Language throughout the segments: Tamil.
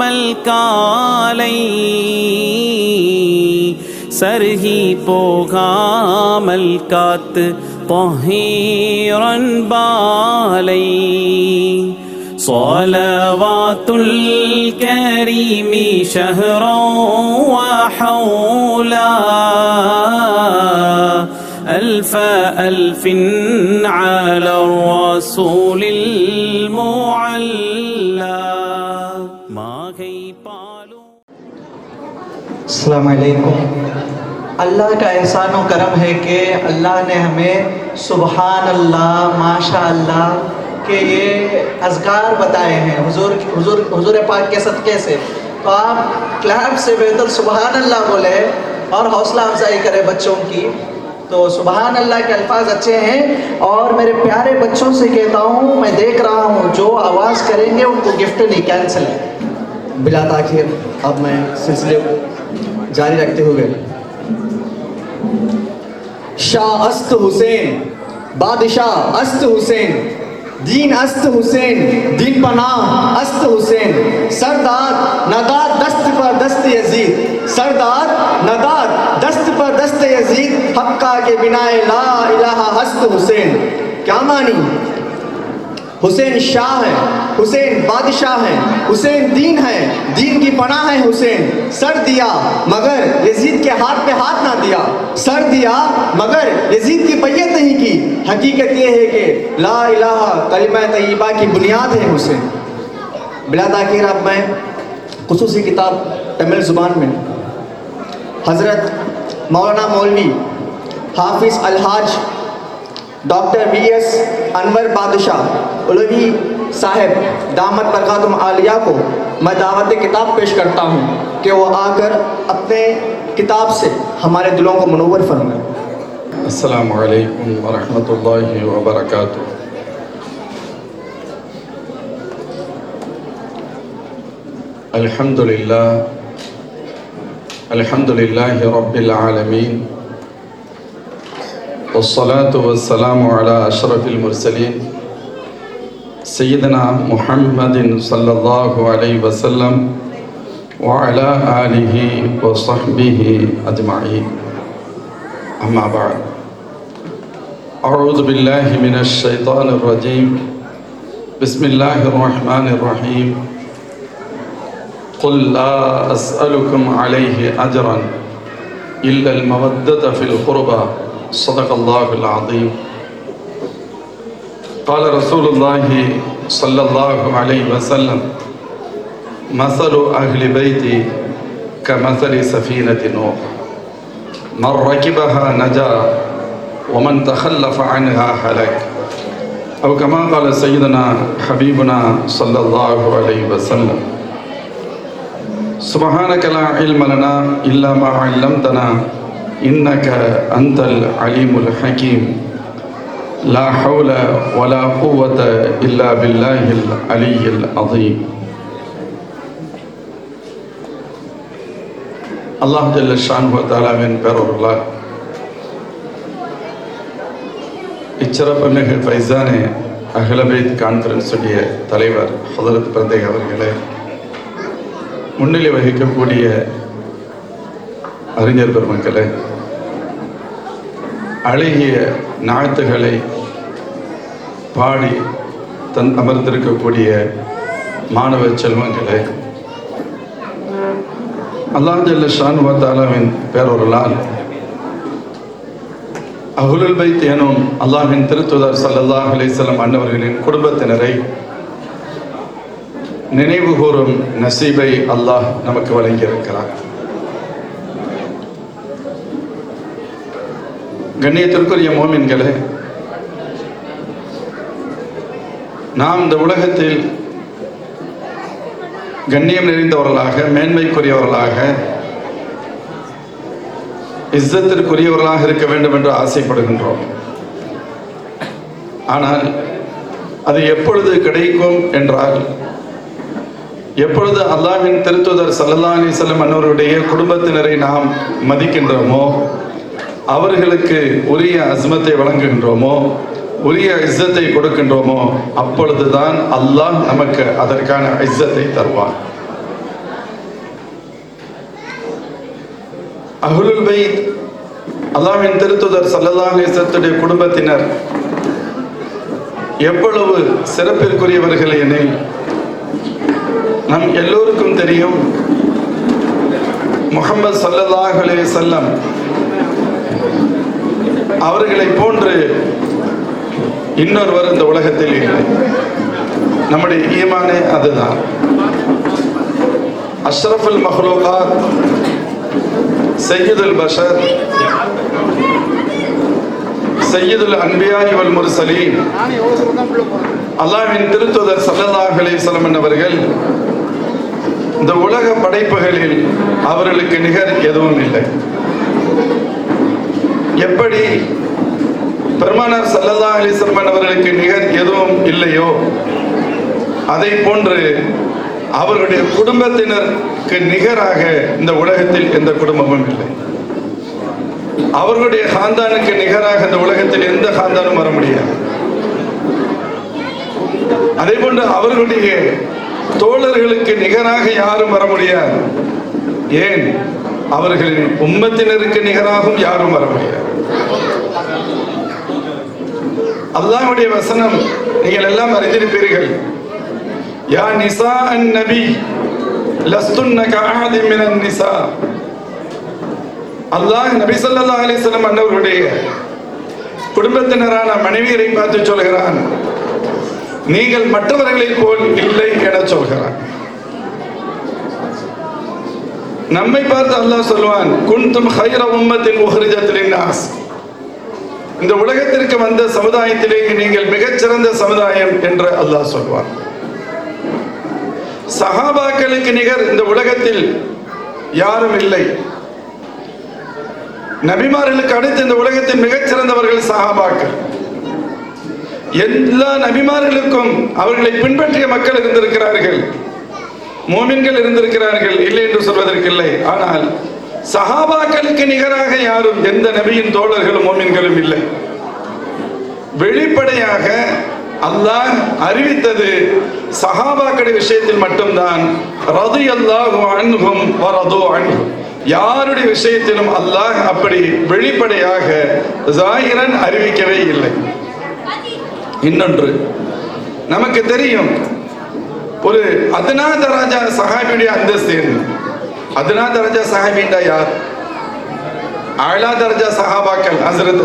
போகாமல் காலை சருகி போகாமல் காத்து طهيرا بالي صلوات الكريم شهرا وحولا ألف ألف على الرسول المعلى ما غيبالو. अस्सलाम वालेकुम। अल्लाह का एहसान व करम है कि अल्लाह ने हमें सुबहान अल्लाह माशा अल्लाह के ये अज़कार बताए हैं हुजूर पाक के सदक़े से। तो आप क्लैप से बेहतर सुबहान अल्लाह बोले और हौसला अफजाई करें बच्चों की। तो सुबहान अल्लाह के अल्फाज अच्छे हैं और मेरे प्यारे बच्चों से कहता हूँ, मैं देख रहा हूँ जो आवाज़ करेंगे उनको गिफ्ट नहीं, कैंसिल है। बिला ताखिर अब मैं सिलसिले को जारी रखते हुए शाह अस्त हुसैन, बादशाह अस्त हुसैन, दीन अस्त हुसैन, दीन पनाह अस्त हुसैन, सरदार नदार दस्त पर दस्त यजीद, सरदार नदार दस्त पर दस्त यजीद, हक्का के बिनाए ला इलाहा हस्त हुसैन। क्या मानी? हुसैन शाह है, हुसैन बादशाह है, हुसैन दीन है, दीन की पनाह है हुसैन। सर दिया मगर यजीद के हाथ पे हाथ ना दिया, सर दिया मगर यजीद की बैयत नहीं की। हकीकत ये है कि ला इलाहा कलिमा तय्यबा की बुनियाद है हुसैन। बिला ताखिर अब मैं खुसूसी किताब तमिल ज़ुबान में हज़रत मौलाना मौलवी हाफिज़ अलहाज डॉक्टर VS अनवर बादशाह उलवी साहब दामत बरकातुम आलिया को मैं दावत किताब पेश करता हूँ कि वो आकर अपने किताब से हमारे दिलों को मुनव्वर फरमाएं। अस्सलामु अलैकुम व रहमतुल्लाहि व बरकातुहू। अल्हम्दुलिल्लाहि रब्बिल आलमीन वस्सलातु वस्सलामु अला अशरफिल मुरसलीन सय्यदना मुहम्मदिन सल्लल्लाहु अलैहि वसल्लम व अला आलिहि व सहबिहि अजमाइन। अम्मा बाद, अऊज़ु बिल्लाहि मिनश शैतानिर रजीम, बिस्मिल्लाहिर रहमानिर रहीम। क़ुल ला अस्अलुकुम अलैहि अजरन इल्लल मवद्दत फिल क़ुरबा सदक़ल्लाहुल अज़ीम। क़ाल रसूलुल्लाहि सल्लल्लाहु अलैहि वसल्लम मसलु अहलि बैति कमसलि सफ़ीनति नूह मन रकिबहा नजा व मन तखल्लफ़ अन्हा हलक। औ कमा क़ाल सय्यदना हबीबना सल्लल्लाहु अलैहि वसल्लम। सुब्हानक ला इल्म लना इल्ला मा अल्लमतना इन्नक अंतल अलीमुल हकीम। ला हौल वला कुव्वत इल्ला बिल्लाहिल अलिय्यिल अज़ीम। அல்லாஹ் ஜல்ல ஷானுஹு வ தஆலாவின் பேரருளால் இச்சிறப்பு மிகு ஃபைசானே அஹ்ல பைத் கான்ஃபரன்ஸுடைய தலைவர் ஹதரத் பிரதேக அவர்களே, முன்னிலை வகிக்கக்கூடிய அறிஞர் பெருமக்களே, அழகிய நாத்துகளை பாடி அமர்ந்திருக்கக்கூடிய மாணவ செல்வங்களே, அல்லாஹ் ஜல்ல ஷானுஹு வ தஆலாவின் பேரருளால் அஹ்லுல் பைத் எனும் அல்லாஹ்வின் திருத்தூதர் ஸல்லல்லாஹு அலைஹி வஸல்லம் அன்னவர்களின் குடும்பத்தினரை நினைவு கூறும் நசீபை அல்லாஹ் நமக்கு வழங்கியிருக்கிறார். கண்ணியத்திற்குரிய மோமின்களே, நாம் இந்த உலகத்தில் கண்ணியம் நிறைந்தவர்களாக, மேன்மைக்குரியவர்களாக, இஸ்ஸத்திற்குரியவர்களாக இருக்க வேண்டும் என்று ஆசைப்படுகின்றோம். ஆனால் அது எப்பொழுது கிடைக்கும் என்றால், எப்பொழுது அல்லாஹ்வின் திருத்தூதர் ஸல்லல்லாஹு அலைஹி வஸல்லம் அன்னவருடைய குடும்பத்தினரை நாம் மதிக்கின்றோமோ, அவர்களுக்கு உரிய அஸ்மத்தை வழங்குகின்றோமோ, உரிய இஸ்ஸத்தை கொடுக்கின்றோமோ, அப்பொழுதுதான் அல்லாஹ் நமக்கு அதற்கான இஸ்ஸத்தை தருவான். அஹ்லுல் பைத் அல்லாஹ்வின் திருத்தூதர் ஸல்லல்லாஹு அலைஹி வஸல்லம் குடும்பத்தினர் எவ்வளவு சிறப்பிற்குரியவர்கள் எனில் நம் எல்லோருக்கும் தெரியும். முஹம்மது ஸல்லல்லாஹு அலைஹி வஸல்லம் அவர்களை போன்று இன்னொருவர் இந்த உலகத்தில் இல்லை. நம்முடைய ஈமானே அதுதான். அஷ்ரஃபுல் மஹ்லூகாத், சையதுல் பஷர், சையதுல் அன்பியாஇ வல் முர்சலீன், அல்லாஹ்வின் திருத்தூதர் ஸல்லல்லாஹு அலைஹி வஸல்லம் அவர்கள் இந்த உலக படைப்புகளில் அவர்களுக்கு நிகர் எதுவும் இல்லை. எப்படி பெருமானார் ஸல்லல்லாஹு அலைஹி வஸல்லம் அவர்களுக்கு நிகர் எதுவும் இல்லையோ, அதை போன்று அவர்களுடைய குடும்பத்தினருக்கு நிகராக இந்த உலகத்தில் எந்த குடும்பமும் இல்லை. அவர்களுடைய காந்தானுக்கு நிகராக இந்த உலகத்தில் எந்த காந்தானும் வர முடியாது. அதே போன்று அவர்களுடைய தோழர்களுக்கு நிகராக யாரும் வர முடியாது. ஏன்? அவர்களின் உம்மத்தினருக்கு நிகராகவும் யாரும் வர முடியாது. அல்லாஹ்வுடைய வசனம் நீங்கள் எல்லாம் அறிந்திருப்பீர்கள். யா நிசா அன் நபி லஸ்துன்ன கஅஹதி மினன் நிசா. அல்லாஹ் நபி ஸல்லல்லாஹு அலைஹி வஸல்லம் அன்னவருடைய குடும்பத்தினரான மனைவியரை பார்த்து சொல்கிறான், நீங்கள் மற்றவர்களைப் போல் இல்லை என சொல்கிறான். நம்மை பார்த்து அல்லாஹ் சொல்வான், குன்தும் ஹைர உம்மத்தின் உஹ்ரிஜத் லின்னாஸ். இந்த உலகத்திற்கு வந்த சமுதாயத்திலேயே நீங்கள் மிகச்சிறந்த சமுதாயம் என்று அல்லாஹ் சொல்வான். சஹாபாக்களுக்கு நிகர் இந்த உலகத்தில் யாரும் இல்லை. நபிமார்களுக்கு அடுத்து இந்த உலகத்தில் மிகச்சிறந்தவர்கள் சஹாபாக்கள். எல்லா நபிமார்களுக்கும் அவர்களை பின்பற்றிய மக்கள் இருந்திருக்கிறார்கள், மோமின்கள் இருந்திருக்கிறார்கள், இல்லை என்று சொல்வதற்கு இல்லை. ஆனால் சஹாபாக்களுக்கு நிகராக யாரும் எந்த நபியின் தோழர்களும் மோமின்களும் இல்லை. வெளிப்படையாக அல்லாஹ் அறிவித்தது சஹாபாக்களுடைய விஷயத்தில் மட்டும்தான். ரலியல்லாஹு அன்ஹும் வ ரது அன்ஹு. யாருடைய விஷயத்திலும் அல்லாஹ் அப்படி வெளிப்படையாக ஸாஹிரன் அறிவிக்கவே இல்லை. இன்னொன்று நமக்கு தெரியும், ஒரு அத்னா தரஜா சஹாபியுடைய அந்தஸ்து என்ன? அத்னா தரஜா சஹாபின்னா யார்? ஆலா தரஜா சஹாபாக்கள் ஹஸ்ரத்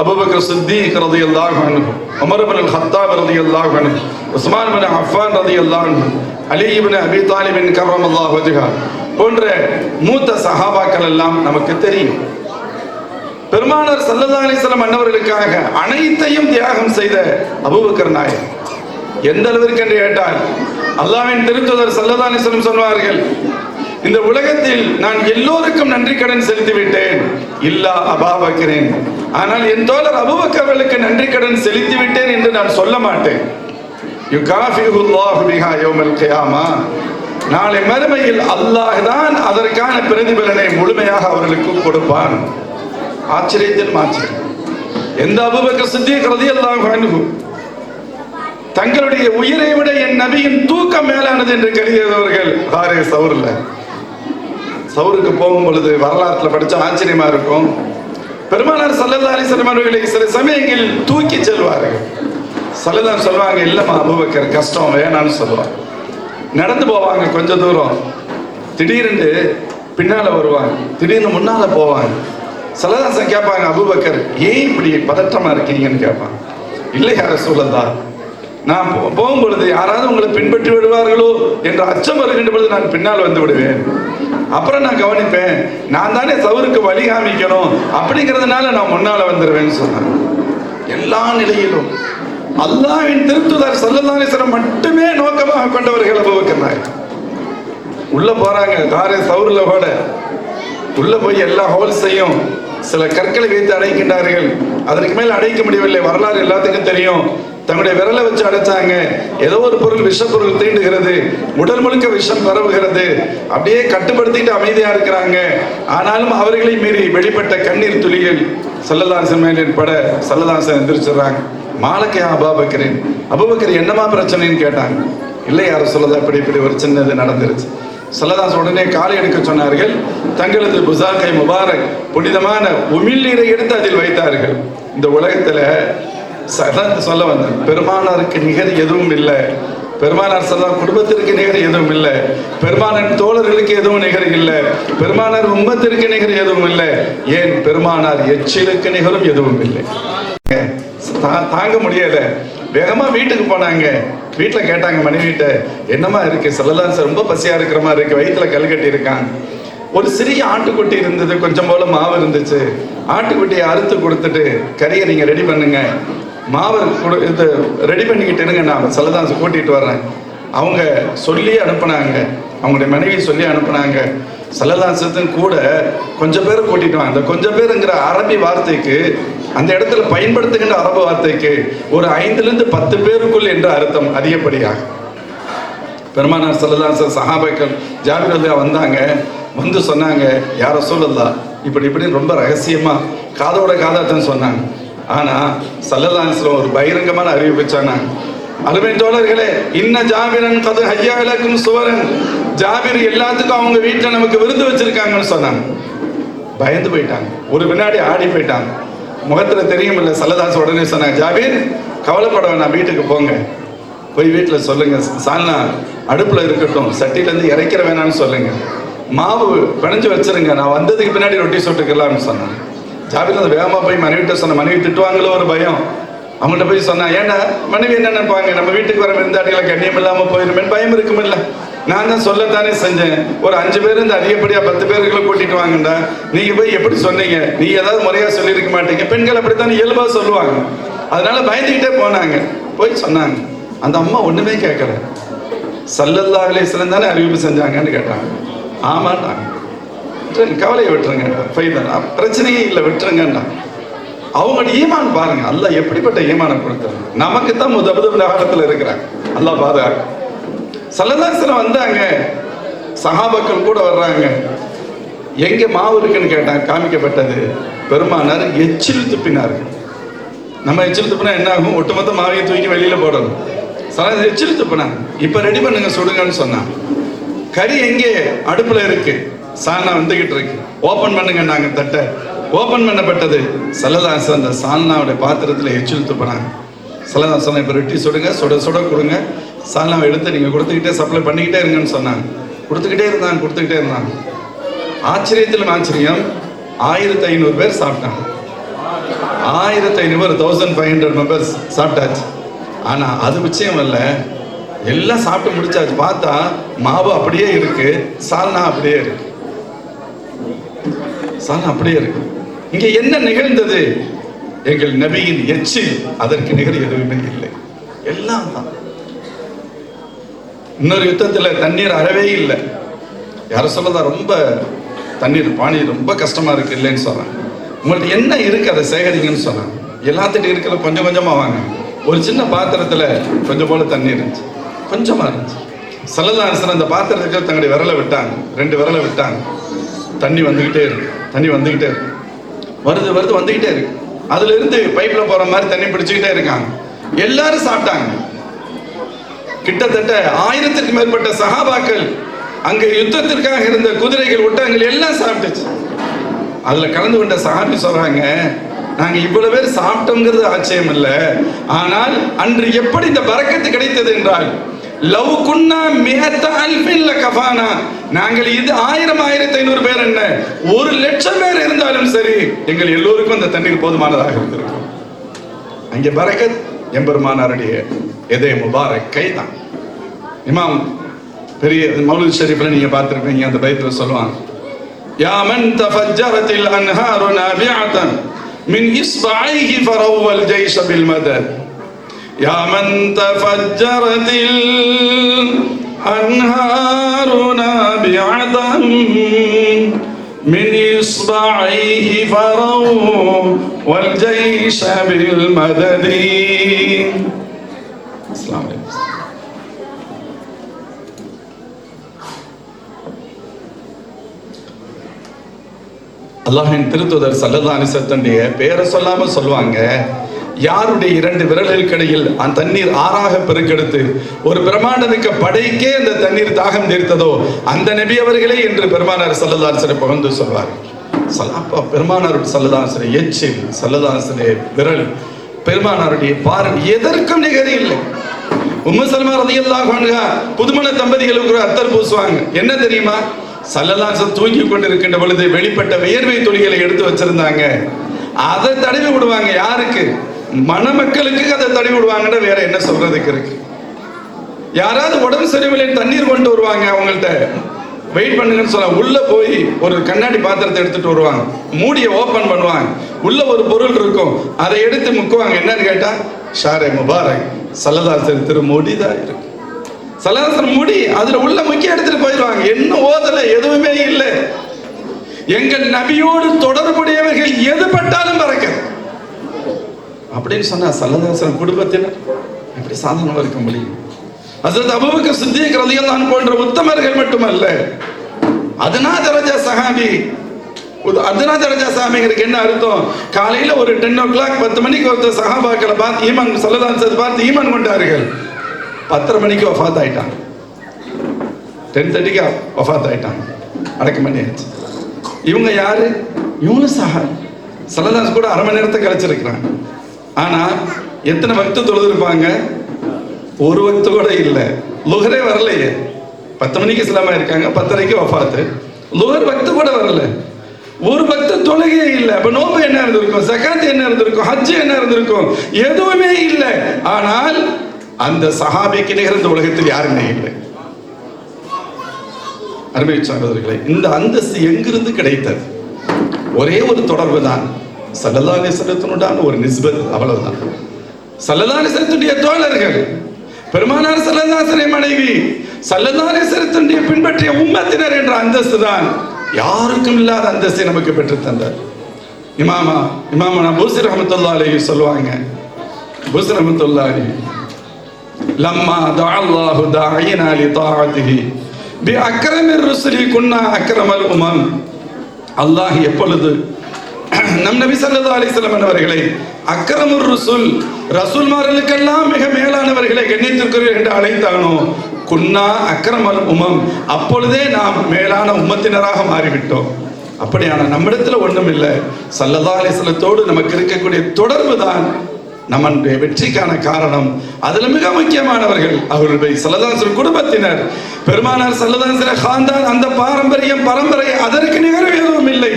அபூபக்கர் சித்தீக் ரலியல்லாஹு அன்ஹு, உமர் இப்னு அல்-கத்தாப் ரலியல்லாஹு அன்ஹு, உஸ்மான் இப்னு அஃபான் ரலியல்லாஹு அன்ஹு, அலி இப்னு அபி தாலிப் கர்ரமல்லாஹு வஜ்ஹா போன்ற மூத்த சஹாபாக்கள் எல்லாம் நமக்கு தெரியும். பெருமானார் ஸல்லல்லாஹு அலைஹி வஸல்லம் அன்னவர்களுக்காக அனைத்தையும் தியாகம் செய்த அபூபக்கர் நாயகம் எந்த அளவிற்கு என்று கேட்டால், அல்லாஹ்வின் திருத்தூதர் ஸல்லல்லாஹு அலைஹி வஸல்லம் சொன்னார்கள், இந்த உலகத்தில் நான் எல்லோருக்கும் நன்றி கடன் செலுத்தி விட்டேன் இல்லா அபூபக்கரின். ஆனால் என் தோழர் அபூபக்கர் அவர்களுக்கு நன்றி கடன் செலுத்தி விட்டேன் என்று நான் சொல்ல மாட்டேன். யுகாஃபிஹுல்லாஹு பிஹா யௌமல் கியாமா. நாளை மறுமையில் அல்லாஹ் தான் அதற்கான பிரதிபலனை முழுமையாக அவர்களுக்கு கொடுப்பான். ஆச்சரியத்தின் ஆச்சரியம். எந்த அபூபக்கர் சித்தீக் ரலியல்லாஹு அன்ஹு தங்களுடைய உயிரை விட என் நபியின் தூக்கம் மேலானது என்று கருதியவர்கள் ஹாரே சௌர்ல. சௌருக்கு போகும் பொழுது வரலாற்றில் படிச்ச ஆச்சரியமா இருக்கும். பெருமானார் ஸல்லல்லாஹு அலைஹி வஸல்லம் அவர்களை சில சமயங்களில் தூக்கி செல்வார்கள். ஸல்லல்லாஹு சொல்வாங்க, இல்லம்மா அபூபக்கர் கஷ்டம் வேணான்னு சொல்லுவாங்க. நடந்து போவாங்க கொஞ்ச தூரம், திடீர்னு பின்னால வருவாங்க, திடீர்னு முன்னால போவாங்க. ஸல்லல்லாஹு கேட்பாங்க, அபூபக்கர் ஏன் இப்படி பதற்றமா இருக்கீங்கன்னு கேட்பாங்க. இல்லை யார ரசூலல்லாஹ், நான் போகும் பொழுது யாராவது உங்களை பின்பற்றி விடுவார்களோ என்ற அச்சம் வருகின்ற பொழுது நான் பின்னால் வந்து விடுவேன். அப்புறம் நான் கவனிப்பேன், நான் தானே சவுருக்கு வழி காமிக்கணும், அப்படிங்கிறதுனால நான் முன்னால வந்துடுவேன்னு சொன்னாங்க. எல்லா நிலையிலும் அல்லாஹ்வின் திருத்தூதர் ஸல்லல்லாஹு அலைஹி வஸல்லம் மட்டுமே நோக்கமாக கொண்டவர்கள் அபூபக்கர் நாயகம். உள்ள போறாங்க, காரை சவுர்ல கூட உள்ள போய் எல்லா ஹோல்ஸையும் சில கற்களை வைத்து அடைக்கின்றார்கள். அதற்கு மேல் அடைக்க முடியவில்லை. வரலாறு எல்லாத்துக்கும் தெரியும். தங்களுடைய விரலை வச்சு அடைச்சாங்க. ஏதோ ஒரு பொருள் விஷ பொருள் தீண்டுகிறது, உடல் முழுக்க விஷம் பரவுகிறது. அப்படியே கட்டுப்படுத்திட்டு அமைதியா இருக்கிறாங்க. ஆனாலும் அவர்களை மீறி வெளிப்பட்ட கண்ணீர் துளிகள் ஸல்லல்லாஹு அலைஹி வஸல்லம் பட ஸல்லல்லாஹு அலைஹி வஸல்லம் எந்திரிச்சிடுறாங்க. மாலக்கையா அபூபக்கர் என்னமா பிரச்சனைன்னு கேட்டாங்க. இல்லை யார சொல்லல, இப்படி இப்படி ஒரு சின்னது நடந்துருச்சு. ஸல்லல்லாஹு உடனே காலை எடுக்க சொன்னார்கள். தங்களது புசாக்கை முபாரக் புனிதமான உமிழ்நீரை எடுத்து அதில் வைத்தார்கள். இந்த உலகத்துல சொல்ல வந்தேன், பெருமானாருக்கு நிகர் எதுவும் இல்லை. பெருமானார் ஸல்லல்லாஹு குடும்பத்திற்கு நிகர் எதுவும் இல்லை. பெருமானார் தோழர்களுக்கு எதுவும் நிகர் இல்லை. பெருமானார் உம்மத்திற்கு நிகர் எதுவும் இல்லை. ஏன் பெருமானார் எச்சிலுக்கு நிகரும் எதுவும் இல்லை. தாங்க முடியல, வேகமா வீட்டுக்கு போனாங்க. வீட்டுல கேட்டாங்க மனைவிட்ட, என்னமா இருக்கு? ஸல்லல்லாஹு ரொம்ப பசியா இருக்கிற மாதிரி இருக்கு, வயிற்றுல கல் கட்டி இருக்கான். ஒரு சிறிய ஆட்டுக்குட்டி இருந்தது, கொஞ்சம் போல மாவு இருந்துச்சு. ஆட்டுக்குட்டியை அறுத்து கொடுத்துட்டு கறியை நீங்க ரெடி பண்ணுங்க, மாவு இது ரெடி பண்ணிக்கிட்டு இருங்க, நான் ஸல்லல்லாஹு கூட்டிட்டு வர்றேன். அவங்க சொல்லி அனுப்புனாங்க, அவங்களுடைய மனைவி சொல்லி அனுப்புனாங்க. ஸல்லல்லாஹு கூட கொஞ்சம் பேரை கூட்டிட்டு வாங்க. அந்த கொஞ்சம் பேருங்கிற அரபி வார்த்தைக்கு, அந்த இடத்துல பயன்படுத்துகின்ற அரபு வார்த்தைக்கு ஒரு 5 to 10 பேருக்குள் என்ற அர்த்தம் அதிகப்படியாக. பெருமானார் ஸல்லல்லாஹு சஹாபாக்கள் ஜாபிர் ரலியல்லாஹு வந்தாங்க. வந்து சொன்னாங்க, யா ரசூலல்லாஹ் இப்படி ரொம்ப ரகசியமா காதோட காதாத்தான் சொன்னாங்க. ஆனா ஸல்லல்லாஹு ஒரு பகிரங்கமான அறிவிப்பு சொன்னாங்க. அருமை தோழர்களே, இன்ன ஜாபிரன் கது ஹய்யா லக்கும் சுவரன், ஜாபிர் எல்லாத்துக்கும் அவங்க வீட்டில் நமக்கு விருந்து வச்சிருக்காங்கன்னு சொன்னாங்க. பயந்து போயிட்டாங்க, ஒரு வினாடி ஆடி போயிட்டாங்க. முகத்துல தெரியும் இல்லை. ஸல்லல்லாஹு உடனே சொன்னாங்க, ஜாபிர் கவலைப்பட வேணாம், வீட்டுக்கு போங்க, போய் வீட்டில் சொல்லுங்க சால்னா அடுப்புல இருக்கட்டும், சட்டியிலேருந்து இறக்கிற வேணாம்னு சொல்லுங்க, மாவு பிணைஞ்சு வச்சிருங்க, நான் வந்ததுக்கு பின்னாடி ரொட்டி சுட்டுக்கலாம்னு சொன்னாங்க. ஜாபிர் அந்த வேகமா போய் மனைவிட்ட சொன்ன. மனைவி திட்டுவாங்களோ ஒரு பயம். அவங்கள்ட்ட போய் சொன்னா, ஏன்னா மனைவி என்ன நினைப்பாங்க, நம்ம வீட்டுக்கு வர விருந்தாடிகளை கண்ணியம் இல்லாம போயிருமே பயம் இருக்குமில்ல. நான் தான் சொல்லத்தானே செஞ்சேன், ஒரு 5 பேர் இருந்து அதிகப்படியா 10 பேர்களை கூட்டிட்டு வாங்கண்டா, நீங்க போய் எப்படி சொன்னீங்க, நீங்க ஏதாவது முறையா சொல்லியிருக்க மாட்டீங்க. பெண்கள் அப்படித்தானே இயல்பா சொல்லுவாங்க. அதனால பயந்துகிட்டே போனாங்க. போய் சொன்னாங்க. அந்த அம்மா ஒண்ணுமே கேட்கல. ஸல்லல்லாஹு அலைஹி வஸல்லம் தானே அறிவிப்பு செஞ்சாங்கன்னு கேட்டாங்க. ஆமாட்டாங்க. கவலையை விட்டுருங்க, பிரச்சனையே இல்லை, விட்டுருங்கண்டா. அவங்களோட ஈமான் பாருங்க, அல்லாஹ் எப்படிப்பட்ட ஈமானம் கொடுத்தாங்க. நமக்கு தான் முதல் காலத்துல இருக்கிறாங்க, அல்லாஹ் பாதுகாக்க. ஸல்லல்லாஹு அலைஹி வந்தாங்க, சஹாபாக்கள் கூட வர்றாங்க. எங்க மாவு இருக்குன்னு கேட்டாங்க. காமிக்கப்பட்டது, பெருமானார் எச்சில் துப்பினார்கள். நம்ம எச்சில் துப்பினா என்ன ஆகும்? ஒட்டுமொத்த மாவையை தூக்கி வெளியில போடணும். ஸல்லல்லாஹு எச்சில் துப்பினாங்க. இப்ப ரெடி பண்ணுங்க, சுடுங்கன்னு சொன்னாங்க. கறி எங்கே? அடுப்புல இருக்கு, சால்னா வந்துகிட்டு இருக்கு, ஓபன் பண்ணுங்க. நாங்க தட்டை ஓபன் பண்ணப்பட்டது. ஸல்லல்லாஹு அந்த சால்னாவுடைய பாத்திரத்துல எச்சில் துப்பினாங்க. ஸல்லல்லாஹு இப்ப ரொட்டி சுடுங்க, சுட சுட கொடுங்க, சால்னாவை எடுத்து நீங்க கொடுத்துக்கிட்டே சப்ளை பண்ணிக்கிட்டே இருங்கன்னு சொன்னாங்க. கொடுத்துக்கிட்டே இருந்தாங்க. ஆச்சரியத்திலும் ஆச்சரியம், 1500 பேர் சாப்பிட்டாங்க. 1500 மெம்பர்ஸ் சாப்பிட்டாச்சு. ஆனா அது விஷயம் இல்ல, எல்லாம் சாப்பிட்டு முடிச்சாச்சு. பார்த்தா மாவு அப்படியே இருக்கு, சால்னா அப்படியே இருக்கு. இங்க என்ன நிகழ்ந்தது? எங்கள் நபியின் எச்சில், அதற்கு நிகழ் எதுவுமே இல்லை, எல்லாம் தான். இன்னொரு யுத்தத்துல தண்ணீர் அறவே இல்லை. யார சொல்லதான் ரொம்ப தண்ணீர் பானி ரொம்ப கஷ்டமா இருக்கு இல்லைன்னு சொன்னாங்க. உங்கள்ட்ட என்ன இருக்கு அதை சேகரிங்கன்னு சொன்னாங்க. எல்லாத்துட்டும் இருக்கிற கொஞ்சம் கொஞ்சமா வாங்க. ஒரு சின்ன பாத்திரத்துல கொஞ்சம் போல தண்ணி இருந்துச்சு, கொஞ்சமா இருந்துச்சு. ஸல்லல்லாஹு அலைஹி வஸல்லம் அந்த பாத்திரத்துக்கு தங்களுடைய விரலை விட்டாங்க, 2 விரலை விட்டாங்க. தண்ணி வந்துகிட்டே இருக்கு, வருது வந்துகிட்டே இருக்கு. அதுல இருந்து பைப்ல போற மாதிரி தண்ணி பிடிச்சுக்கிட்டே இருக்காங்க. எல்லாரும் சாப்பிட்டாங்க. கிட்டத்தட்ட 1000க்கும் மேற்பட்ட சஹாபாக்கள், அங்க யுத்தத்திற்காக இருந்த குதிரைகள், ஒட்டகங்கள் எல்லாம் சாப்பிட்டுச்சு. அதுல கலந்து கொண்ட சஹாபி சொல்றாங்க, நாங்க இவ்வளவு பேர் சாப்பிட்டோங்கிறது ஆச்சரியம் இல்ல, ஆனால் அன்று எப்படி இந்த பரக்கத்து கிடைத்தது என்றால், லவ் குன்னா மிஹத அல்ஃபின் லகஃபானா, நாங்கள் இது 1000-1500 பேர் என்ன 1,00,000 பேர் இருந்தாலும் சரி, எங்கள் எல்லோருக்கும் அந்த தண்ணீர் போதுமானதாக இருந்திருக்கும். அங்கே பரக்கத் எம்பெருமானாருடைய எதே முபாரக் கைதான். இமாம் பெரிய மௌலூத் ஷரீஃப்ல நீங்க பார்த்திருப்பீங்க, அந்த பைத்துல சொல்லுவாங்க, யா மன் தஃபஜ்ஜரத்தில் அன்ஹாரு நாபிஅத்தன் மின் இஸ்பஐஹி ஃபரவல் ஜைஷ பில் மதத். யா மன் தஃபஜ்ஜரத்தில் அன்ஹாரு நாபிஅத்தன் மின் இஸ்பஐஹி ஃபரவல் ஜைஷ பில் மதத். அஸ்ஸலாமு அலைக்கும். அல்லாஹ்வின் திருத்தூதர் ஸல்லல்லாஹு அலைஹி வஸல்லம் பேரை சொல்லாம சொல்லுவாங்க, யாருடைய 2 விரல்களுக்கிடையில் அந்த தண்ணீர் ஆறாக பெருக்கெடுத்து ஒரு பிரம்மாண்டமிக்க படைக்கே அந்த தண்ணீர் தாகம் தீர்த்ததோ அந்த நபி அவர்களே என்று பெருமானார் ஸல்லல்லாஹு அலைஹி வஸல்லம் புகழ்ந்து சொல்வார். பெருமானார் ஸல்லல்லாஹு அலைஹி வஸல்லம் எச்சில், ஸல்லல்லாஹு அலைஹி வஸல்லம் விரல், பெருமானாருடைய பார்வை எதற்கும் நிகர் இல்லை. உம்மு சல்மா ரலியல்லாஹு அன்ஹா புதுமண தம்பதிகளுக்கு ஒரு அத்தர் பூசுவாங்க. என்ன தெரியுமா? ஸல்லல்லாஹு அலைஹி வஸல்லம் தூங்கி கொண்டிருக்கின்ற பொழுது வெளிப்பட்ட வியர்வை துளிகளை எடுத்து வச்சிருந்தாங்க. அதை தடவி விடுவாங்க. யாருக்கு? மணமக்களுக்கு அதை தடவி விடுவாங்கன்னு வேற என்ன சொல்றதுக்கு இருக்கு? யாராவது உடம்பு சரியில்லை தண்ணீர் கொண்டு வருவாங்க, அவங்கள்ட்ட வெயிட் பண்ணுங்கன்னு சொல்ல உள்ள போய் ஒரு கண்ணாடி பாத்திரத்தை எடுத்துட்டு வருவாங்க, மூடியை ஓபன் பண்ணுவாங்க, உள்ள ஒரு பொருள் இருக்கும், அதை எடுத்து முக்குவாங்க. என்னன்னு கேட்டா ஷாரே முபாரக் ஸல்லல்லாஹு அலைஹி வஸல்லம் திரு முடிதான் இருக்கு. ஸல்லல்லாஹு அலைஹி வஸல்லம் முடி அதுல உள்ள முக்கிய எடுத்துட்டு போயிடுவாங்க. என்ன ஓதல, எதுவுமே இல்லை. எங்கள் நபியோடு தொடர்புடையவர்கள் எது பட்டாலும் பறக்க அப்படின்னு சொன்னா ஸல்லல்லாஹு அலைஹி வஸல்லம் குடும்பத்தினர் எப்படி சாதாரணமா இருக்க முடியும்? ஹஜ்ரத் அபூபக்கர் சித்திக் ரலியல்லாஹு அன்ஹு போன்ற உத்தமர்கள் மட்டுமல்ல, அத்னா தரஜா சஹாபி. அத்னா தரஜா சஹாபிங்கிறதுக்கு என்ன அர்த்தம்? காலையில ஒரு 10 o'clock 10 மணிக்கு ஒருத்தர் சஹாபாக்களை பார்த்து ஈமான் ஸல்லல்லாஹு அலைஹி வஸல்லம் பார்த்து ஈமான் கொண்டார்கள். 10:30 மணிக்கு வஃபாத் ஆயிட்டாங்க. 10:30க்கு வஃபாத் ஆயிட்டாங்க, அடக்கம் பண்ணியாச்சு. இவங்க யாரு? இவங்களும் சஹாபி. ஸல்லல்லாஹு அலைஹி கூட அரை மணி நேரத்தை கழிச்சிருக்கிறாங்க. ஆனா எத்தனை வக்து தொழுதுருப்பாங்க? ஒரு வக்து கூட இல்லை. லுஹரே வரலையே. 10 மணிக்கு இஸ்லாமா இருக்காங்க, 10:30க்கு வஃபாத்து. லுஹர் வக்து கூட வரல, ஒரு வக்து தொழுகையே இல்லை. அப்ப நோம்பு என்ன இருந்திருக்கும்? ஜகாத் என்ன இருந்திருக்கும்? ஹஜ் என்ன இருந்திருக்கும்? எதுவுமே இல்லை. ஆனால் அந்த சஹாபிக்கு நிகர் இந்த உலகத்தில் யாருமே இல்லை. அருமை சகோதரர்களே, இந்த அந்தஸ்து எங்கிருந்து கிடைத்தது? ஒரே ஒரு தொடர்பு தான், ஸல்லல்லாஹு அலைஹி வஸல்லம் ஒரு நிஸ்பத், அவ்வளவுதான். ஸல்லல்லாஹு அலைஹி வஸல்லம் தோழர்கள், பெருமானார் ஸல்லல்லாஹு அலைஹி வஸல்லம் மனைவி, ஸல்லல்லாஹு அலைஹி வஸல்லம் பின்பற்றிய உம்மத்தினர் என்ற அந்தஸ்து தான் யாருக்கும் இல்லாத அந்தஸ்தை நமக்கு பெற்று தந்தார். இமாமா பூசி ரஹ்மத்துல்லாஹி அலைஹி சொல்லுவாங்க, பூசி ரஹ்மத்துல்லாஹி அலைஹி லம்மா தஅல்லாஹு தாயினா லிதாஅத்திஹி பி அக்ரமிர் ருசுலி குன்னா அக்ரமல் உமம். அல்லாஹ் எப்பொழுது நம் நபி ஸல்லல்லாஹு அலைஹி வஸல்லம் அவர்களை அக்ரமுர் ருசுல், ரசூல்மார்களுக்கெல்லாம் மிக மேலானவர்களை கண்ணியத்திற்குரியவர் என்று அழைத்தானோ, குன்னா அக்ரமல் உமம், அப்பொழுதே நாம் மேலான உம்மத்தினராக மாறிவிட்டோம். அப்படியான நம்மிடத்துல ஒன்றும் இல்லை. ஸல்லல்லாஹு அலைஹி வஸல்லத்தோடு நமக்கு இருக்கக்கூடிய தொடர்பு தான் நம்முடைய வெற்றிக்கான காரணம். அதுல மிக முக்கியமானவர்கள் அவர்களுடைய ஸல்லல்லாஹு அலைஹி வஸல்லம் குடும்பத்தினர், பெருமானார் ஸல்லல்லாஹு அலைஹி வஸல்லம் காந்தான். அந்த பாரம்பரியம் பரம்பரை அதற்கு நிகரம் எதுவும் இல்லை.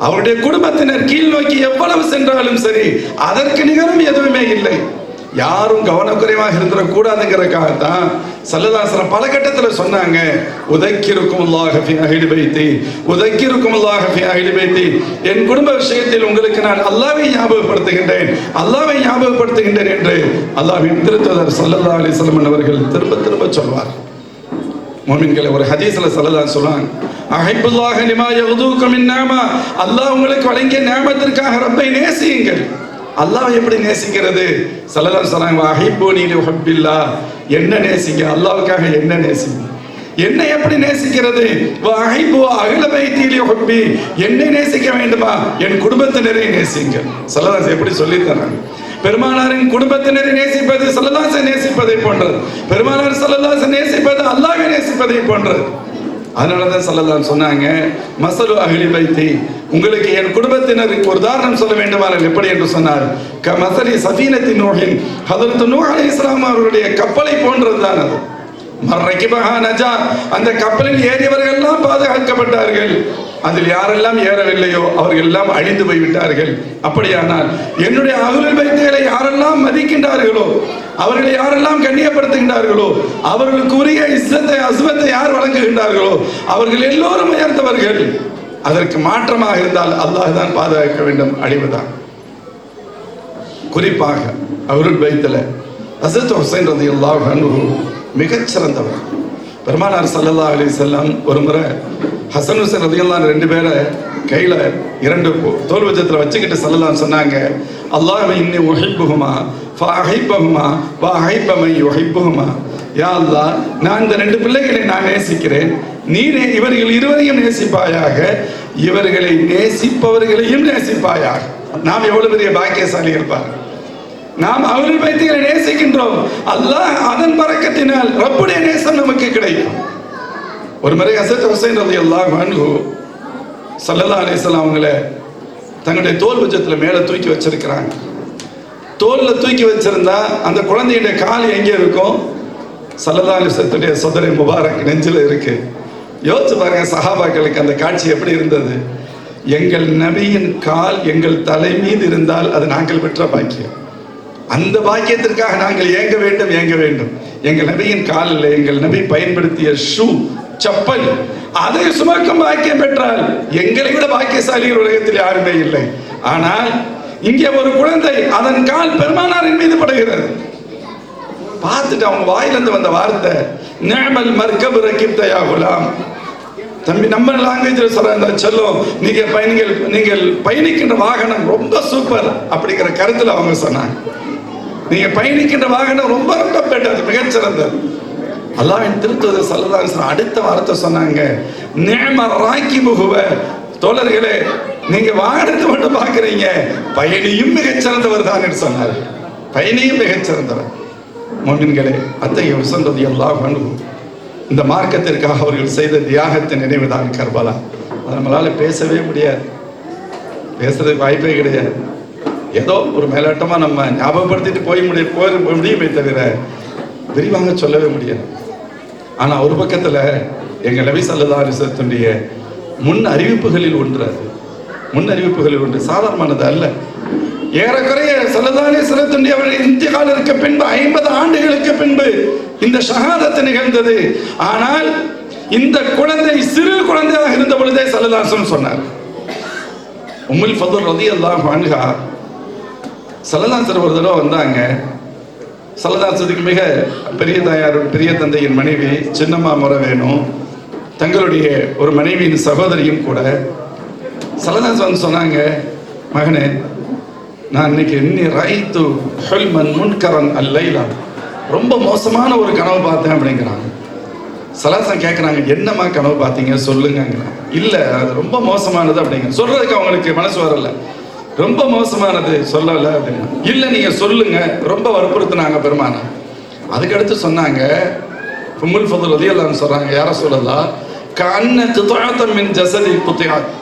அவருடைய குடும்பத்தினர் கீழ் நோக்கி எவ்வளவு சென்றாலும் சரி, அதற்கு நிகரம் எதுவுமே இல்லை. யாரும் கவனக்குறைவாக இருந்துடக்கூடாதுங்கிறதுக்காகத்தான் ஸல்லல்லாஹு அலைஹி வஸல்லம் பல கட்டத்தில் சொன்னாங்க, உதக்கிருக்குமுல்லாஹ ஃபீ அஹ்லி பைத்தி, உதக்கிருக்குமுல்லாஹ ஃபீ அஹ்லி பைத்தி, என் குடும்ப விஷயத்தில் உங்களுக்கு நான் அல்லாஹ்வை ஞாபகப்படுத்துகின்றேன், அல்லாஹ்வை ஞாபகப்படுத்துகின்றேன் என்று அல்லாஹ்வின் திருத்தூதர் ஸல்லல்லாஹு அலைஹி வஸல்லம் அவர்கள் திரும்ப திரும்ப சொல்வார். முஃமின்களை ஒரு ஹதீஸ்ல ஸல்லல்லாஹு சொல்றாங்க, அஹிப்புல்லாஹ லிமா யகுதுக்கும் மின் நிஅமா, அல்லாஹ் உங்களுக்கு வழங்கிய நிஅமத்திற்காக ரப்பை நேசியுங்கள். அல்லாஹ் எப்படி நேசிக்கிறது? ஸல்லல்லாஹு அலைஹி வஸல்லம் அஹிப்புனி லிஹுப்பில்லாஹ், என்ன நேசிங்க, அல்லாஹ்வுக்காக என்ன நேசிங்க. என்னை எப்படி நேசிக்கிறது? வஹிப்பு அஹ்ல பைத்தி லிஹுப்பி, என்னை நேசிக்க வேண்டுமா, என் குடும்பத்தினரை நேசிங்க. ஸல்லல்லாஹு அலைஹி எப்படி சொல்லி தராங்க? பெருமானாரின் குடும்பத்தினரை நேசிப்பது ஸல்லல்லாஹு அலைஹி நேசிப்பதை போன்றது, பெருமானார் ஸல்லல்லாஹு அலைஹி நேசிப்பது அல்லாஹ்வை நேசிப்பதை போன்றது. அதனாலதான் ஸல்லல்லாஹு அலைஹி சொன்னாங்க, மஸலு அஹ்லி பைத்தி, உங்களுக்கு என் குடும்பத்தினருக்கு ஒரு உதாரணம் சொல்ல வேண்டுமானால் எப்படி என்று சொன்னார், கமஸலி ஸஃபீனத்தின் நூஹின், ஹஜ்ரத் நூஹ் அலைஹிஸ்ஸலாம் அவருடைய கப்பலை போன்றதுதான் அது. மர்ரகிபஹா நஜா, அந்த கப்பலில் ஏறியவர்கள் எல்லாம் பாதுகாக்கப்பட்டார்கள், அதில் யாரெல்லாம் ஏறவில்லையோ அவர்கள் எல்லாம் அழிந்து போய்விட்டார்கள். அப்படியானால் என்னுடைய அஹ்லுல் பைத்துகளை யாரெல்லாம் மதிக்கின்றார்களோ, அவர்களை யாரெல்லாம் கண்ணியப்படுத்துகின்றார்களோ, அவர்களுக்கு உரிய இஸ்ஸத்தை அஸ்மத்தை யார் வழங்குகின்றார்களோ அவர்கள் எல்லோரும் உயர்ந்தவர்கள். அதற்கு மாற்றமாக இருந்தால் அல்லாஹ் தான் பாதுகாக்க வேண்டும், அழிவுதான். குறிப்பாக அஹ்லுல் பைத்துல ஹஸரத் ஹுசைன் ரலியல்லாஹு அன்ஹு மிகச்சிறந்தவர். பெருமானார் ஸல்லல்லாஹு அலைஹி வஸல்லம் ஒரு முறை ஹசன் ஹுசைன் ரலியல்லாஹு அன்ஹு 2 பேரை கையில 2 தோல் வஜத்துல வச்சுக்கிட்டு ஸல்லல்லாஹு சொன்னாங்க, அல்லாஹ் இன்னி உஹிப்புஹுமா ஃபஅஹிப்புஹுமா வஅஹிப்ப மன் யுஹிப்புஹுமா. யா அல்லாஹ், நான் இந்த 2 பிள்ளைகளை நான் நேசிக்கிறேன், நீ இவர்கள் இருவரையும் நேசிப்பாயாக, இவர்களை நேசிப்பவர்களையும் நேசிப்பாயாக. நாம் எவ்வளவு பெரிய பாக்கியசாலி இருப்பார். நாம் அஹ்லுல் பைத்துகளை நேசிக்கின்றோம். அல்லாஹ் அதன் பரக்கத்தினால் ரப்புடைய நேசம் நமக்கு கிடைக்கும். ஒரு முறை ஹஸரத் ஹுசைன் ரலியல்லாஹு அன்ஹு ஸல்லல்லாஹு அலைஹி வஸல்லம் அவங்கள தங்களுடைய தோல் பட்சத்தில் மேலே தூக்கி வச்சிருக்கிறாங்க. தோலில் தூக்கி வச்சிருந்தா அந்த குழந்தையுடைய கால் எங்கே இருக்கும்? ஸல்லல்லாஹு அலைஹி வஸல்லத்துடைய சதரை முபாரக் நெஞ்சில் இருக்கு. யோசிச்சு பாருங்க சஹாபாக்களுக்கு அந்த காட்சி எப்படி இருந்தது. எங்கள் நபியின் கால் எங்கள் தலை மீது இருந்தால் அது நாங்கள் பெற்ற பாக்கியம். அந்த பாக்கியத்திற்காக நாங்கள் ஏங்க வேண்டும். எங்கள் நபியின் காலில் எங்கள் நபி பயன்படுத்திய ஷூ, செப்பல், அதை சுமக்கும் பாக்கியம் பெற்றால் எங்களை விட பாக்கியசாலிகள் உலகத்தில் யாருமே இல்லை. ஆனால் இங்கே ஒரு குழந்தை அதன் கால் பெருமானாரின் மீது படுகிறது. பார்த்துட்டு அவங்க வாயிலிருந்து வந்த வார்த்தை, நிஅமல் மர்கப் ரகிப்த யா குலாம். தம்பி, நம்ம லாங்குவேஜில் சொல்ற செல்லும், நீங்கள் பயணிக்கின்ற வாகனம் ரொம்ப சூப்பர் அப்படிங்கிற கருத்துல அவங்க சொன்னாங்க. நீங்க பயணிக்கின்ற வாகனம் ரொம்ப ரொம்ப பெட்டர், மிகச்சிறந்தது. அல்லாஹ்வின் திருத்தூதர் ஸல்லல்லாஹு அலைஹி வஸல்லம் அடுத்த வார்த்தை சொன்னாங்க, நிஅம ராகிபுஹுவ. தோழர்களே, நீங்க வாகனத்தை மட்டும் பார்க்குறீங்க, பயணியும் மிகச்சிறந்தவர் தான் என்று சொன்னார். பயணியும் மிகச்சிறந்தவர். முஃமின்களே, அத்தகைய ஹுசைன் ரலியல்லாஹு அன்ஹு இந்த மார்க்கத்திற்காக அவர்கள் செய்த தியாகத்தின் நினைவுதான் கர்பலா. அதை நம்மளால பேசவே முடியாது, பேசுறதுக்கு வாய்ப்பே கிடையாது. ஏதோ ஒரு மேலோட்டமா நம்ம ஞாபகப்படுத்திட்டு போய் முடியுமே தவிர விரிவாக சொல்லவே முடியாது. ஆனா ஒரு பக்கத்துல எங்க நபி ஸல்லல்லாஹு அலைஹி வஸல்லத்துடைய முன் அறிவிப்புகளில் ஒன்று சாதாரணமானது அல்ல. ஏறக்குறைய ஸல்லல்லாஹு அலைஹி வஸல்லத்துடைய இன்திகாலுக்கு பின்பு 50 ஆண்டுகளுக்கு பின்பு இந்த ஷஹாதத் நிகழ்ந்தது. ஆனால் இந்த குழந்தை சிறு குழந்தையாக இருந்த பொழுதே ஸல்லல்லாஹு அலைஹி வஸல்லம் சொன்னார். உம்முல் ஃபதுல் ரலியல்லாஹு அன்ஹா ஸல்லல்லாஹு அலைஹி வஸல்லம் ஒரு தடவை வந்தாங்க. ஸல்லல்லாஹு அலைஹி வஸல்லம் மிக பெரிய தாயார், பெரிய தந்தையின் மனைவி சின்னம்மா முறை வேணும், தங்களுடைய ஒரு மனைவியின் சகோதரியும் கூட. ஸல்லல்லாஹு அலைஹி வஸல்லம் சொன்னாங்க, மகனே, நான் இன்னைக்கு ரைத்து ஹுல்மன் முன்கரன் அல்லைலா, ரொம்ப மோசமான ஒரு கனவு பார்த்தேன் அப்படிங்கிறாங்க. சலாசம் கேட்குறாங்க, என்னம்மா கனவு பார்த்தீங்க சொல்லுங்கிறாங்க. இல்லை, அது ரொம்ப மோசமானது அப்படிங்க. சொல்றதுக்கு அவங்களுக்கு மனசு வரல. ரொம்ப மோசமானது சொல்லலை அப்படின்னா, இல்லை நீங்க சொல்லுங்க, ரொம்ப வற்புறுத்தினாங்க பெருமானா. அதுக்கடுத்து சொன்னாங்க, உம்முல் ஃபதுல் ரலியல்லாஹு அன்ஹு சொல்றாங்க, யார சொல்லலாம், கஅன்ன துத்அத்தம் மின் ஜஸதி குத்தியாத்,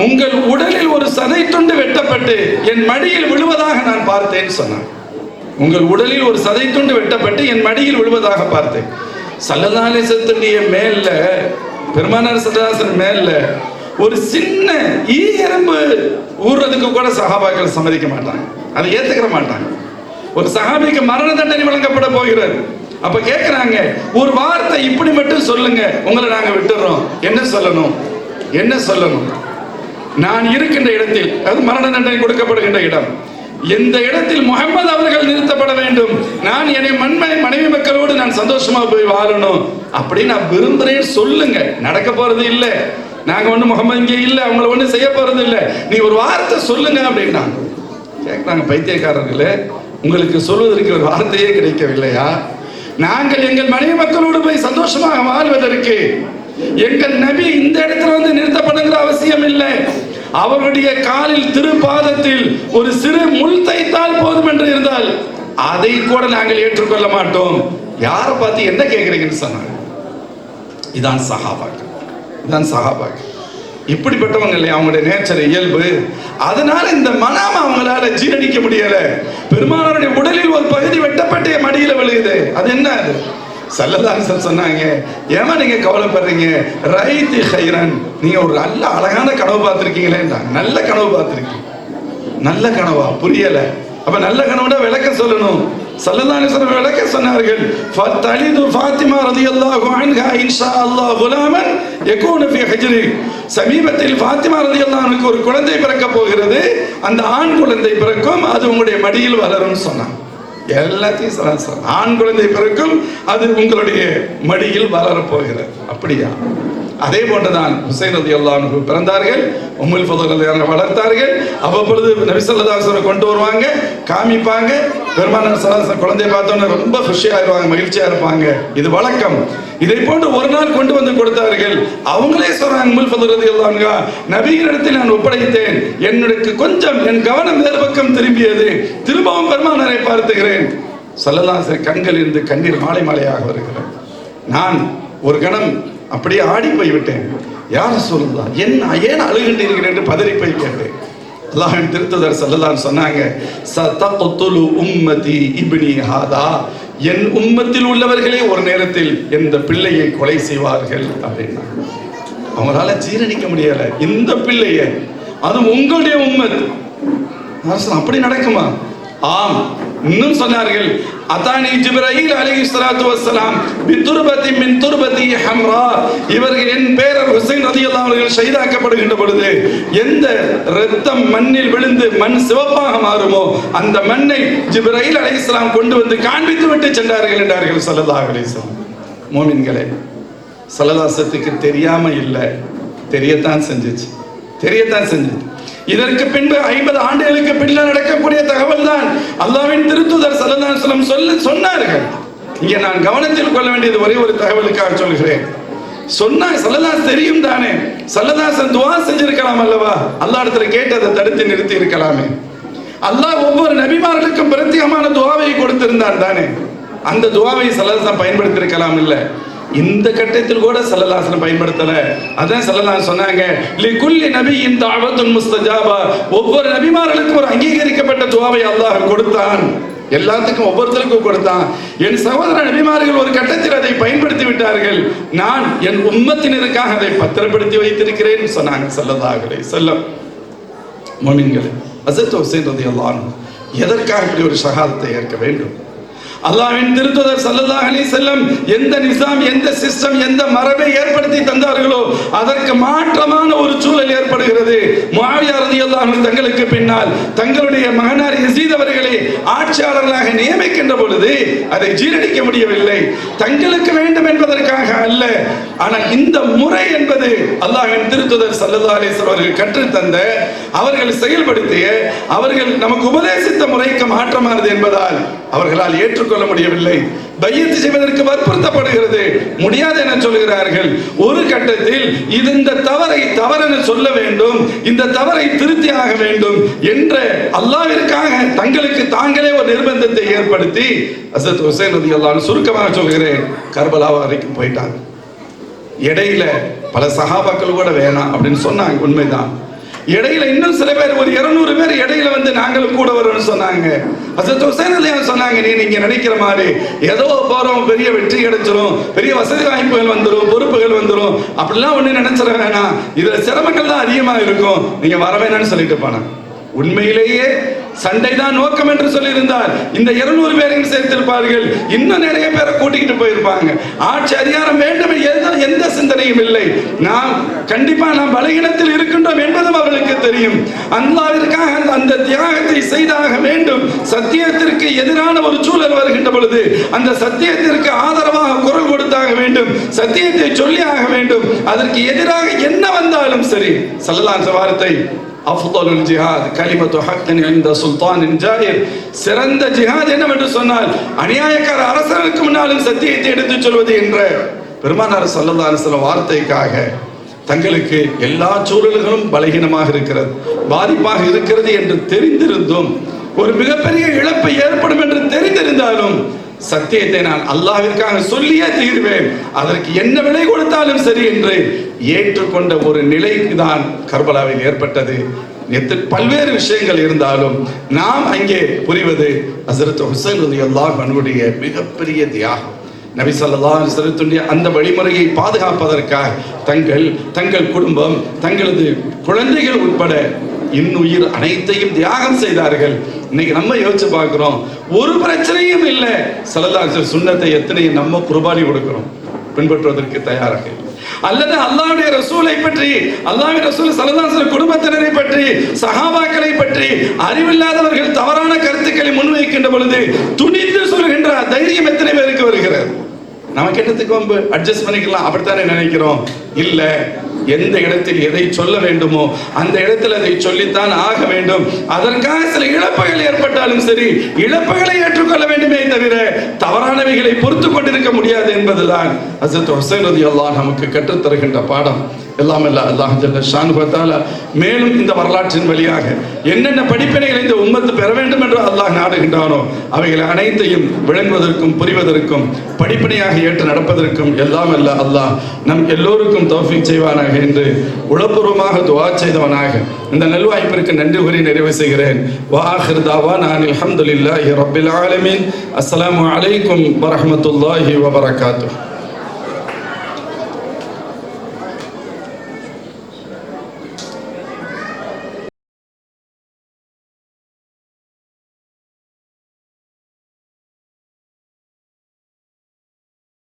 உங்கள் உடலில் ஒரு சதை துண்டு வெட்டப்பட்டு என் மடியில் விழுவதாக நான் பார்த்தேன்னு சொன்னாங்க. உங்கள் உடலில் ஒரு சதை துண்டு வெட்டப்பட்டு என் மடியில் விழுவதாக பார்த்தேன். ஸல்லல்லாஹு அலைஹி வஸல்லம் மேல, பெருமானார் ஸல்லல்லாஹு அலைஹி வஸல்லம் மேல ஒரு சின்ன ஈ எறும்பு ஊறுறதுக்கு கூட சஹாபாக்கள் சம்மதிக்க மாட்டாங்க, அதை ஏத்துக்கிற மாட்டாங்க. ஒரு சஹாபிக்கு மரண தண்டனை வழங்கப்பட போகிறது. அப்ப கேட்கிறாங்க, ஒரு வார்த்தை இப்படி மட்டும் சொல்லுங்க, உங்களை நாங்க விட்டுறோம். என்ன சொல்லணும்? நான் இருக்கின்ற இடத்தில், அது மரண தண்டனை கொடுக்கப்படுகின்ற இடம், எந்த இடத்தில் முஹம்மது அவர்கள் நிறுத்தப்பட வேண்டும், நான் என்னை மனைவி மக்களோடு நான் சந்தோஷமா போய் வாழணும் அப்படின்னு நான் விரும்புறேன் சொல்லுங்க. நடக்க போறது இல்லை, நாங்க ஒண்ணு முஹம்மது இங்கே இல்லை, அவங்கள ஒண்ணு செய்ய போறது இல்லை, நீ ஒரு வார்த்தை சொல்லுங்க அப்படின்னா. கேட்கிறாங்க, பைத்தியக்காரர்களே, உங்களுக்கு சொல்வதற்கு ஒரு வார்த்தையே கிடைக்கவில்லையா? நாங்கள் எங்கள் மனைவி மக்களோடு போய் சந்தோஷமாக வாழ்வதற்கு எங்கள் நபி இந்த இடத்துல வந்து நிறுத்தப்படுங்கிற அவசியம் இல்லை. அவருடைய காலில் திருப்பாதத்தில் ஒரு சிறு முள் தைத்தால் போதும் என்று இருந்தால் அதை கூட நாங்கள் ஏற்றுக்கொள்ள மாட்டோம். யாரை பார்த்து என்ன கேட்கிறீங்கன்னு சொன்னாங்க. இதான் சஹாபாக்கள். இப்படிப்பட்டவங்க இல்லையா, அவங்களுடைய நேச்சர், இயல்பு. அதனால இந்த மனாம அவங்களால ஜீரணிக்க முடியல. பெருமானாருடைய உடலில் ஒரு பகுதி வெட்டப்பட்ட மடியில விழுகுது. அது என்ன? அது ஸல்லல்லாஹு அலைஹி வஸல்லம் சொன்னாங்க, ஏமா நீங்க கவலைப்படுறீங்க, ரைத்தி ஹைரன், நீங்க ஒரு நல்ல அழகான கனவு பார்த்திருக்கீங்களே. நல்ல கனவு பார்த்திருக்கீங்க. நல்ல கனவா? புரியல. அப்ப நல்ல கனவுனா விளக்க சொல்லணும். ஸல்லல்லாஹு அலைஹி வஸல்லம் விளக்க சொன்னார்கள், ஃபதலிது ஃபாத்திமா ரலியல்லாஹு அன்ஹா இன்ஷா அல்லாஹ் குலாமன் யகூனு ஃபீ ஹிஜ்ரி. சமீபத்தில் ஃபாத்திமா ரலியல்லாஹு அன்ஹா ஒரு குழந்தை பிறக்க போகிறது, அந்த ஆண் குழந்தை பிறக்கும், அது உங்களுடைய மடியில் வளரும்னு சொன்னாங்க. எல்லாத்தையும் ஆண் குழந்தை பிறக்கும், அது உங்களுடைய மடியில் வளரப்போகிறது. அப்படியா? அதே போன்றுதான் ஹுசைன் ரலியல்லாஹு அன்ஹு பிறந்தார்கள். உம்முல் ஃபதுல் ரலியல்லாஹு வளர்த்தார்கள். அவ்வப்பொழுது நபி ஸல்லல்லாஹு அலைஹி வஸல்லம் கொண்டு வருவாங்க, காமிப்பாங்க. பெருமானார் ஸல்லல்லாஹு அலைஹி வஸல்லம் குழந்தையை பார்த்தோன்னே ரொம்ப குஷியாயிருவாங்க, மகிழ்ச்சியா இருப்பாங்க. இது வழக்கம். இதை போன்று ஒரு நாள் கொண்டு வந்து கொடுத்தார்கள். அவங்களே சொல்றாங்க, உம்முல் ஃபதுல் ரலியல்லாஹு அன்ஹா, நபியினிடத்தில் நான் ஒப்படைத்தேன், என்னுடைய கொஞ்சம் என் கவனம் வேறு பக்கம் திரும்பியது, திரும்பவும் பெருமானாரை பார்த்துகிறேன். ஸல்லல்லாஹு அலைஹி வஸல்லம் கண்களில் இருந்து கண்ணீர் மாலை மாலையாக வருகிறது. நான் ஒரு கணம் அப்படியே ஆடி போய்விட்டேன். யார் ரசூலுல்லாஹ், ஏன் அழுகின்றீர்கள் என்று பதறி போய் கேட்டேன். அல்லாஹ்வின் திருத்தூதர் ஸல்லல்லாஹு அலைஹி சொன்னாங்க, சதக்துலு உம்மதி இப்னி ஹாதா, என் உம்மத்தில் உள்ளவர்களே ஒரு நேரத்தில் இந்த பிள்ளையை கொலை செய்வார்கள் அப்படின்னா. அவங்களால ஜீரணிக்க முடியல, இந்த பிள்ளையை, அது உங்களுடைய உம்மத். அப்படி நடக்குமா? ஆம். இன்னும் சொன்னார்கள், அதானி ஜிப்ரீல் அலைஹிஸ்ஸலாத்து வஸ்ஸலாம் பிதுர்பதி மின் துர்பதி ஹம்ரா, இவர்கள் என் பேரர் ஹுசைன் ரலியல்லாஹு அன்ஹு ஷஹீதாக்கப்படுகின்ற பொழுது எந்த இரத்தம் மண்ணில் விழுந்து மண் சிவப்பாக மாறுமோ அந்த மண்ணை ஜிப்ரீல் அலைஹிஸ்ஸலாம் கொண்டு வந்து காண்பித்து விட்டு சென்றார்கள் என்றார்கள் ஸல்லல்லாஹு அலைஹி வஸல்லம். மோமின்களே, ஸல்லல்லாஹு அலைஹி வஸல்லத்துக்கு தெரியாம இல்லை, தெரியத்தான் செஞ்சுச்சு. இதற்கு பின்பு 50 ஆண்டுகளுக்கு பின்னர் நடக்கக்கூடிய தகவல் தான் அல்லாஹ்வின் திருத்தூதர் ஸல்லல்லாஹு அலைஹி வஸல்லம் சொன்னார்கள். இங்கே நான் கவனத்தில் கொள்ள வேண்டியது ஒரே ஒரு தகவலுக்காக சொல்கிறேன். சொன்னாங்க, ஸல்லல்லாஹு தெரியும் தானே, ஸல்லல்லாஹு துஆ செஞ்சிருக்கலாம் அல்லவா, அல்லாஹ் இடத்துல கேட்டு அதை தடுத்து நிறுத்தி இருக்கலாமே. அல்லாஹ் ஒவ்வொரு நபிமார்களுக்கும் பிரத்யேகமான துஆவை கொடுத்திருந்தான் தானே, அந்த துஆவை ஸல்லல்லாஹு பயன்படுத்தி இருக்கலாம். இல்ல, இந்த கட்டத்தில் கூட ஸல்லல்லாஹு அலைஹி வஸல்லம் பயன்படுத்தல. அதான் ஸல்லல்லாஹு சொன்னாங்க, லிகுல்லி நபியின் தஅவத்துன் முஸ்தஜாபா, ஒவ்வொரு நபிமார்களுக்கும் ஒரு அங்கீகரிக்கப்பட்ட துஆவை அல்லாஹ் கொடுத்தான். எல்லாத்துக்கும் ஒவ்வொருத்தருக்கும் கொடுத்தான். என் சகோதர நபிமார்கள் ஒரு கட்டத்தில் அதை பயன்படுத்தி விட்டார்கள். நான் என் உம்மத்தினருக்காக அதை பத்திரப்படுத்தி வைத்திருக்கிறேன் சொன்னாங்க ஸல்லல்லாஹு அலைஹி வஸல்லம். முஃமின்களே, ஹஸரத் ஹுசைன் ரலியல்லாஹு அன்ஹு எதற்காக இப்படி ஒரு ஷஹாதத்தை ஏற்க வேண்டும்? அல்லாஹ்வின் திருத்தூதர் ஸல்லல்லாஹு அலைஹி வஸல்லம் எந்த நிசாம், எந்த சிஸ்டம், எந்த மரபை ஏற்படுத்தி தந்தார்களோ அதற்கு மாற்றமான ஒரு சூழல் ஏற்படுகிறது. முஆவியா ரலியல்லாஹு அன்ஹு தங்களுக்கு பின்னால் தங்களுடைய மகனார் யஸீத் அவர்களை ஆட்சியாளர்களாக நியமிக்கின்ற பொழுது அதை ஜீரணிக்க முடியவில்லை. தங்களுக்கு வேண்டும் என்பதற்காக அல்ல, ஆனால் இந்த முறை என்பது அல்லாஹ்வின் திருத்தூதர் ஸல்லல்லாஹு அலைஹி வஸல்லம் அவர்கள் கற்றுத்தந்த, அவர்கள் செயல்படுத்திய, அவர்கள் நமக்கு உபதேசித்த முறைக்கு மாற்றமானது என்பதால் அவர்களால் ஏற்றுக்கொள்ள முடியவில்லை. பையத்து செய்வதற்கு வற்புறுத்தப்படுகிறது, முடியாது என சொல்கிறார்கள். ஒரு கட்டத்தில் இந்த தவறை தவறென சொல்ல வேண்டும், இந்த தவறை திருத்தி ஆக வேண்டும் என்ற அல்லாஹ்விற்காக தங்களுக்கு தாங்களே ஒரு நிர்பந்தத்தை ஏற்படுத்தி ஹஸரத் ஹுசைன் ரலியல்லாஹு அன்ஹு, சுருக்கமாக சொல்கிறேன், கர்பலா வரைக்கும் போயிட்டாங்க. இடையில பல சஹாபாக்கள் கூட வேணாம் அப்படின்னு சொன்னாங்க, உண்மைதான். இடையில இன்னும் சில பேர், ஒரு 200 பேர் இடையில வந்து நாங்களும் கூட வரோம்னு சொன்னாங்க. ஹஸரத் ஹுசைன் ரலியல்லாஹு சொன்னாங்க, நீங்க நினைக்கிற மாதிரி ஏதோ போறோம், பெரிய வெற்றி கிடைச்சிரும், பெரிய வசதி வாய்ப்புகள் வந்துடும், பொறுப்புகள் வந்துடும், அப்படிலாம் ஒண்ணு நினைச்சிட வேணாம், இதுல சிரமங்கள் தான் அதிகமா இருக்கும், நீங்க வர வேணாம்னு சொல்லிட்டு போனாங்க. உண்மையிலேயே சண்டை தான் நோக்கம் என்று சொல்லியிருந்தால் இந்த 200 பேரையும் சேர்த்திருப்பார்கள், இன்னும் நிறைய பேரை கூட்டிக்கிட்டு போயிருப்பாங்க. ஆட்சி அதிகாரம் வேண்டும் எந்த சிந்தனையும் இல்லை. நாம் கண்டிப்பா நாம் பலகீனத்தில் இருக்கின்றோம் என்பதும் அவர்களுக்கு தெரியும். அல்லாஹ்விற்காக அந்த தியாகத்தை செய்தாக வேண்டும். சத்தியத்திற்கு எதிரான ஒரு சூழல் வருகின்ற பொழுது அந்த சத்தியத்திற்கு ஆதரவாக குரல் கொடுத்தாக வேண்டும், சத்தியத்தை சொல்லி ஆக வேண்டும். அதற்கு எதிராக என்ன வந்தாலும் சரி, ஸல்லல்லாஹு அலைஹி வார்த்தை அஃதலுல் ஜிஹாத் கலிமத்து ஹக்கின் இன்த சுல்தானின் ஜாயிர், சிறந்த ஜிஹாத் என்னவென்று சொன்னால் அநியாயக்கார அரசருக்கு முன்னாலும் சத்தியத்தை எடுத்துச் சொல்வது என்ற பெருமானார் ஸல்லல்லாஹு அலைஹி வஸல்லம் வார்த்தைக்காக தங்களுக்கு எல்லா சூழல்களும் பலகீனமாக இருக்கிறது, பாதிப்பாக இருக்கிறது என்று தெரிந்திருந்தும், ஒரு மிகப்பெரிய இழப்பு ஏற்படும் என்று தெரிந்திருந்தாலும் சத்தியத்தை நான் அல்லாஹ்விற்காக சொல்லியே தீர்வேன், அதற்கு என்ன விலை கொடுத்தாலும் சரி என்று ஏற்றுக்கொண்ட ஒரு நிலைக்கு தான் கர்பலாவில் ஏற்பட்டது. பல்வேறு விஷயங்கள் இருந்தாலும் நாம் அங்கே புரிவது ஹஸரத் ஹுசைன் ரலியல்லாஹு அன்ஹுடைய மிகப்பெரிய தியாகம். நபி ஸல்லல்லாஹு அலைஹி வஸல்லம் அந்த வழிமுறையை பாதுகாப்பதற்காக தங்கள் குடும்பம், தங்களது குழந்தைகள் உட்பட இன்னுயிர் அனைத்தையும் தியாகம் செய்தார்கள். இன்னைக்கு நம்ம யோசிச்சு பார்க்கிறோம், ஒரு பிரச்சனையும் இல்லை, ஸல்லல்லாஹு அலைஹி வஸல்லம் சுன்னத்தை எத்தனை நம்ம குர்பானி கொடுக்கிறோம், பின்பற்றுவதற்கு தயாராக. அல்லது அல்லாஹ்வுடைய ரசூலை பற்றி, அல்லாஹ்வுடைய ரசூல் ஸல்லல்லாஹு அலைஹி வஸல்லம் குடும்பத்தினரை பற்றி, சஹாபாக்களை பற்றி அறிவில்லாதவர்கள் தவறான கருத்துக்களை முன்வைக்கின்ற பொழுது துணிந்து சொல்கின்ற தைரியம் எத்தனை பேருக்கு வருகிறது? நமக்கு என்னத்துக்கு வம்பு, அட்ஜஸ்ட் பண்ணிக்கலாம், அப்படித்தானே நினைக்கிறோம். இல்லை, எந்த இடத்தில் எதை சொல்ல வேண்டுமோ அந்த இடத்தில் அதை சொல்லித்தான் ஆக வேண்டும். அதற்காக சில இழப்புகள் ஏற்பட்டாலும் சரி, இழப்புகளை ஏற்றுக்கொள்ள வேண்டுமே தவிர தவறானவைகளை பொறுத்து கொண்டிருக்க முடியாது என்பதுதான் ஹஸரத் ஹுசைன் ரலியல்லாஹு நமக்கு கற்றுத் தருகின்ற பாடம். எல்லாம் அல்ல அல்லாஹ் ஜல்ல ஷானுஹு வ தஆலா மேலும் இந்த வரலாற்றின் வழியாக என்னென்ன படிப்பினைகளை இந்த உம்மத்து பெற வேண்டும் என்று அல்லாஹ் நாடுகின்றானோ அவைகளை அனைத்தையும் விளங்குவதற்கும் புரிவதற்கும் படிப்பினையாக ஏற்று நடப்பதற்கும் எல்லாம் அல்ல அல்லாஹ் நம் எல்லோருக்கும் தௌஃபீக் செய்வானாக என்று உளப்பூர்வமாக துஆ செய்தவனாக இந்த நல்வாய்ப்பிற்கு நன்றி கூறி நிறைவு செய்கிறேன். வஆகிர் தாவானா அல்ஹம்துலில்லாஹி ரப்பில் ஆலமீன். அஸ்ஸலாமு அலைக்கும் வரஹ்மத்துல்லாஹி வபரகாத்துஹு.